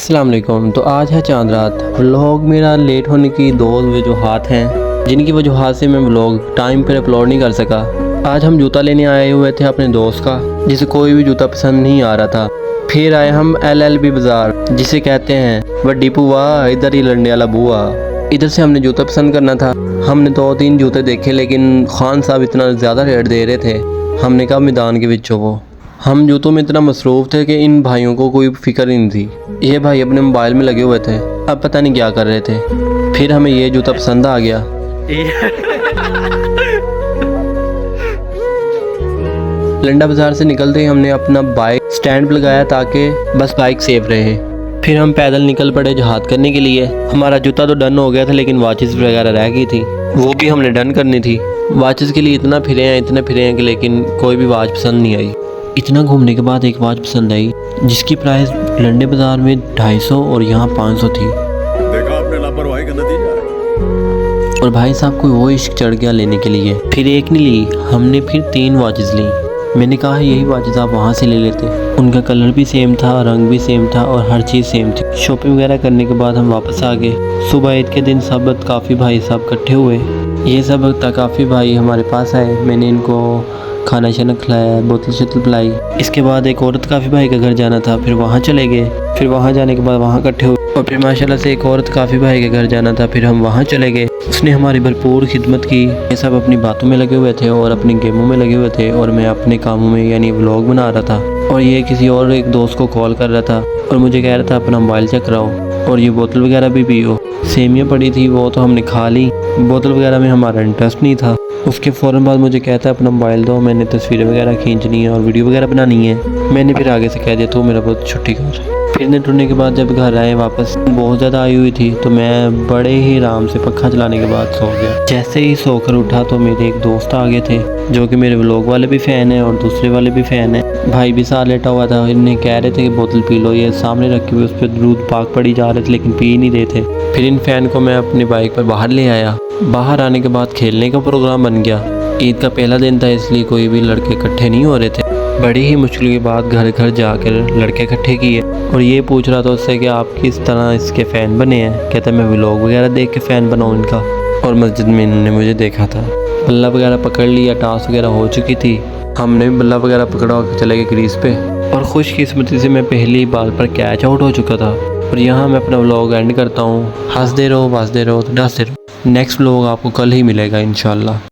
अस्सलाम वालेकुम। तो आज है चांद रात। व्लॉग मेरा लेट होने की दो वजूहात हैं जिनकी वजूहात से मैं व्लॉग टाइम पर अपलोड नहीं कर सका। आज हम जूता लेने आए हुए थे अपने दोस्त का, जिसे कोई भी जूता पसंद नहीं आ रहा था। फिर आए हम LLB बाज़ार, जिसे कहते हैं वड्डी पुआ इधर ही लंडे वाला बुआ। इधर से हमने जूता पसंद करना था। हमने 2-3 जूते देखे, लेकिन खान साहब इतना ज़्यादा रेट दे रहे थे। हमने कहा मैदान के बिच वो। हम जूतों में इतना मसरूफ़ थे कि इन भाइयों को कोई फ़िक्र ही नहीं थी। ये भाई अपने मोबाइल में लगे हुए थे, अब पता नहीं क्या कर रहे थे। फिर हमें ये जूता पसंद आ गया। लंडा बाज़ार से निकलते ही हमने अपना बाइक स्टैंड पर लगाया ताकि बस बाइक सेफ रहे। फिर हम पैदल निकल पड़े जहाद करने के लिए। हमारा जूता तो डन हो गया था, लेकिन वॉचेस वगैरह रह गई थी, वो भी हमने डन करनी थी। वॉचेस के लिए इतना फिरे हैं कि लेकिन कोई भी वॉच पसंद नहीं आई। इतना घूमने के बाद एक वॉच पसंद आई जिसकी प्राइस लंडे बाज़ार में 250 और यहाँ 500 थी। देखा आपने लापरवाही का नतीजा। और भाई साहब को वो इश्क चढ़ गया लेने के लिए। फिर एक नहीं ली, हमने फिर 3 वॉचेस ली। मैंने कहा यही वॉचेस आप वहाँ से ले लेते। उनका कलर भी सेम था, रंग भी सेम था और हर चीज़ सेम थी। शॉपिंग वगैरह करने के बाद हम वापस आ गए। सुबह ईद के दिन सब काफ़ी भाई साहब इकट्ठे हुए। ये सब काफ़ी भाई हमारे पास आए। मैंने इनको खाना शाना खिलाया, बोतल शतल पिलाई। इसके बाद एक औरत काफ़ी भाई के घर जाना था, फिर वहाँ चले गए। फिर वहाँ जाने के बाद वहाँ इकट्ठे हुए और फिर माशाल्लाह से एक औरत काफ़ी भाई के घर जाना था, फिर हम वहाँ चले गए। उसने हमारी भरपूर खिदमत की। ये सब अपनी बातों में लगे हुए थे और अपनी गेमों में लगे हुए थे और मैं अपने कामों में यानी व्लॉग बना रहा था। और ये किसी और एक दोस्त को कॉल कर रहा था और मुझे कह रहा था अपना मोबाइल चेक कराओ और ये बोतल वगैरह भी पियो। सेमियाँ पड़ी थी, वो तो हमने खा ली। बोतल वगैरह में हमारा इंटरेस्ट नहीं था। उसके फ़ौरन बाद मुझे कहता है अपना मोबाइल दो, मैंने तस्वीरें वगैरह खींचनी है और वीडियो वगैरह बनानी है। मैंने फिर आगे से कह दिया तो मेरा बहुत छुट्टी कर। फिरने टुरने के बाद जब घर आए वापस बहुत ज़्यादा आई हुई थी, तो मैं बड़े ही आराम से पक्खा चलाने के बाद सो गया। जैसे ही सोकर उठा तो मेरे एक दोस्त आ गए थे जो कि मेरे व्लॉग वाले भी फ़ैन हैं और दूसरे वाले भी फ़ैन हैं। भाई भी साथ लेटा हुआ था। इन्हें कह रहे थे कि बोतल पी लो, ये सामने रखी हुई उस पर दूध पाक पड़ी जा रहे थे लेकिन पी नहीं रहे थे। फिर इन फ़ैन को मैं अपनी बाइक पर बाहर ले आया। बाहर आने के बाद खेलने का प्रोग्राम बन गया। ईद का पहला दिन था, इसलिए कोई भी लड़के इकट्ठे नहीं हो रहे थे। बड़ी ही मुश्किल के बाद घर घर जाकर लड़के इकट्ठे किए और ये पूछ रहा था उससे कि आप किस तरह इसके फ़ैन बने हैं। कहता मैं व्लॉग वगैरह देख के फ़ैन बनाऊँ इनका। और मस्जिद में इन्होंने मुझे देखा था। बल्ला वगैरह पकड़ लिया, टास वगैरह हो चुकी थी। हमने भी बल्ला वगैरह पकड़ा और चले गए क्रीज पे। और खुशकिस्मती से मैं पहली बाल पर कैच आउट हो चुका था। और यहाँ मैं अपना व्लॉग एंड करता हूँ। हंसते रहो, डसते रहो। नेक्स्ट व्लॉग आपको कल ही मिलेगा इंशाल्लाह।